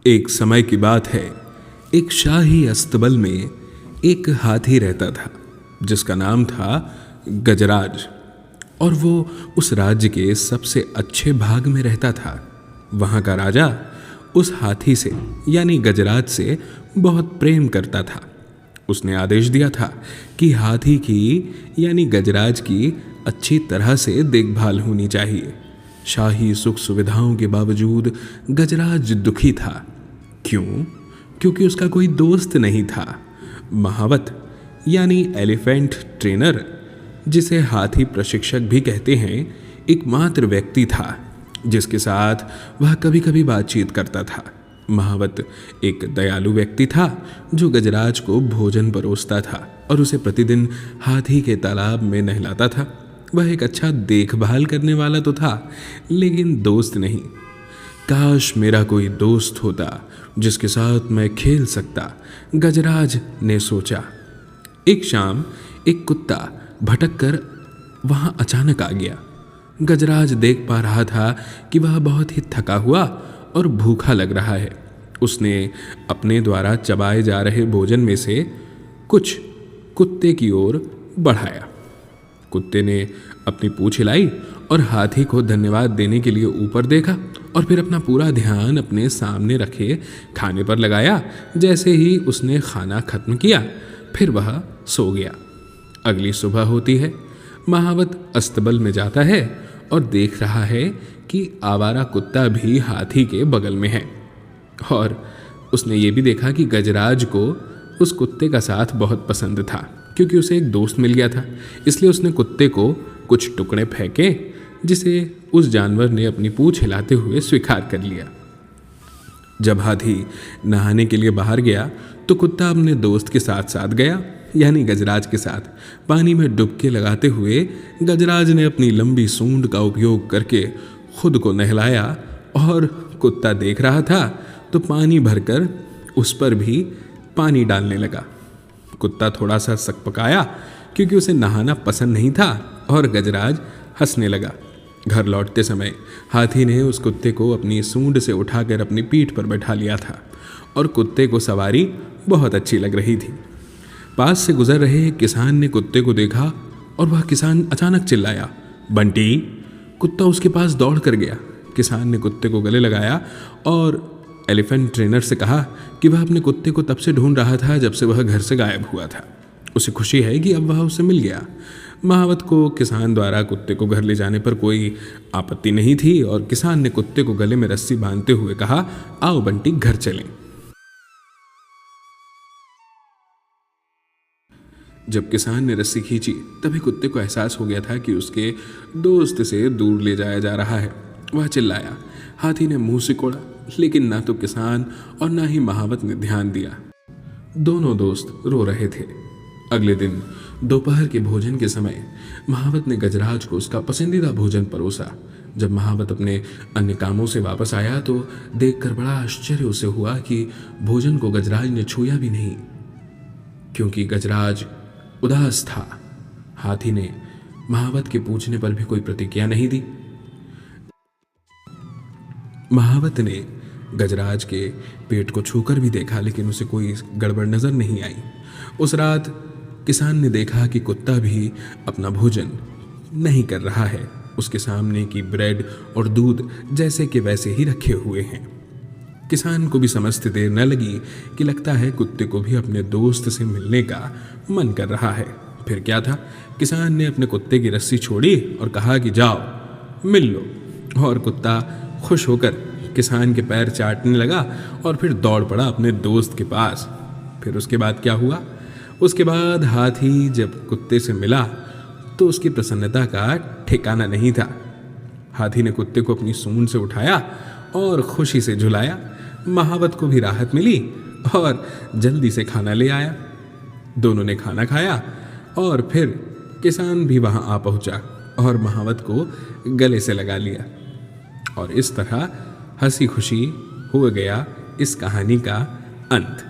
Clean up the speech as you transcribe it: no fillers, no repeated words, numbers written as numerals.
एक समय की बात है। एक शाही अस्तबल में एक हाथी रहता था जिसका नाम था गजराज। और वो उस राज्य के सबसे अच्छे भाग में रहता था। वहाँ का राजा उस हाथी से यानी गजराज से बहुत प्रेम करता था। उसने आदेश दिया था कि हाथी की यानी गजराज की अच्छी तरह से देखभाल होनी चाहिए। शाही सुख सुविधाओं के बावजूद गजराज दुखी था। क्यों? क्योंकि उसका कोई दोस्त नहीं था। महावत यानी एलिफेंट ट्रेनर, जिसे हाथी प्रशिक्षक भी कहते हैं, एकमात्र व्यक्ति था जिसके साथ वह कभी कभी बातचीत करता था। महावत एक दयालु व्यक्ति था जो गजराज को भोजन परोसता था और उसे प्रतिदिन हाथी के तालाब में नहलाता था। वह एक अच्छा देखभाल करने वाला तो था, लेकिन दोस्त नहीं। काश मेरा कोई दोस्त होता जिसके साथ मैं खेल सकता, गजराज ने सोचा। एक शाम एक कुत्ता भटक कर वहां अचानक आ गया। गजराज देख पा रहा था कि वह बहुत ही थका हुआ और भूखा लग रहा है। उसने अपने द्वारा चबाए जा रहे भोजन में से कुछ कुत्ते की ओर बढ़ाया। कुत्ते ने अपनी पूंछ हिलाई और हाथी को धन्यवाद देने के लिए ऊपर देखा और फिर अपना पूरा ध्यान अपने सामने रखे खाने पर लगाया। जैसे ही उसने खाना खत्म किया फिर वह सो गया। अगली सुबह होती है। महावत अस्तबल में जाता है और देख रहा है कि आवारा कुत्ता भी हाथी के बगल में है। और उसने ये भी देखा कि गजराज को उस कुत्ते का साथ बहुत पसंद था, क्योंकि उसे एक दोस्त मिल गया था। इसलिए उसने कुत्ते को कुछ टुकड़े फेंके जिसे उस जानवर ने अपनी पूंछ हिलाते हुए स्वीकार कर लिया। जब हाथी नहाने के लिए बाहर गया तो कुत्ता अपने दोस्त के साथ साथ गया, यानी गजराज के साथ। पानी में डुबकी लगाते हुए गजराज ने अपनी लंबी सूंड का उपयोग करके खुद को नहलाया और कुत्ता देख रहा था तो पानी भरकर उस पर भी पानी डालने लगा। कुत्ता थोड़ा सा सकपकाया क्योंकि उसे नहाना पसंद नहीं था और गजराज हंसने लगा। घर लौटते समय हाथी ने उस कुत्ते को अपनी सूंड से उठाकर अपनी पीठ पर बैठा लिया था और कुत्ते को सवारी बहुत अच्छी लग रही थी। पास से गुजर रहे एक किसान ने कुत्ते को देखा और वह किसान अचानक चिल्लाया, बंटी। कुत्ता उसके पास दौड़ कर गया। किसान ने कुत्ते को गले लगाया और एलिफेंट ट्रेनर से कहा कि वह अपने कुत्ते को तब से ढूंढ रहा था जब से वह घर से गायब हुआ था। उसे खुशी है कि अब वह उसे मिल गया। महावत को किसान द्वारा कुत्ते को घर ले जाने पर कोई आपत्ति नहीं थी और किसान ने कुत्ते को गले में रस्सी बांधते हुए कहा, आओ बंटी, घर चलें। जब किसान ने रस्सी खींची तभी कुत्ते को एहसास हो गया था कि उसके दोस्त से दूर ले जाया जा रहा है। वह चिल्लाया। हाथी ने मुंह सिकोड़ा, लेकिन ना तो किसान और ना ही महावत ने ध्यान दिया। दोनों दोस्त रो रहे थे। अगले दिन दोपहर के भोजन के समय महावत ने गजराज को उसका पसंदीदा भोजन परोसा। जब महावत अपने अन्य कामों से वापस आया तो देखकर बड़ा आश्चर्य उसे हुआ कि भोजन को गजराज ने छुआ भी नहीं, क्योंकि गजराज उदास था। हाथी ने महावत के पूछने पर भी कोई प्रतिक्रिया नहीं दी। महावत ने गजराज के पेट को छूकर भी देखा, लेकिन उसे कोई गड़बड़ नजर नहीं आई। उस रात किसान ने देखा कि कुत्ता भी अपना भोजन नहीं कर रहा है। उसके सामने की ब्रेड और दूध जैसे कि वैसे ही रखे हुए हैं। किसान को भी समझते देर न लगी कि लगता है कुत्ते को भी अपने दोस्त से मिलने का मन कर रहा है। फिर क्या था, किसान ने अपने कुत्ते की रस्सी छोड़ी और कहा कि जाओ मिल लो। और कुत्ता खुश होकर किसान के पैर चाटने लगा और फिर दौड़ पड़ा अपने दोस्त के पास। फिर उसके बाद क्या हुआ? उसके बाद हाथी जब कुत्ते से मिला तो उसकी प्रसन्नता का ठिकाना नहीं था। हाथी ने कुत्ते को अपनी सूंड से उठाया और खुशी से झुलाया। महावत को भी राहत मिली और जल्दी से खाना ले आया। दोनों ने खाना खाया और फिर किसान भी वहां आ पहुंचा और महावत को गले से लगा लिया। और इस तरह हंसी खुशी हो गया इस कहानी का अंत।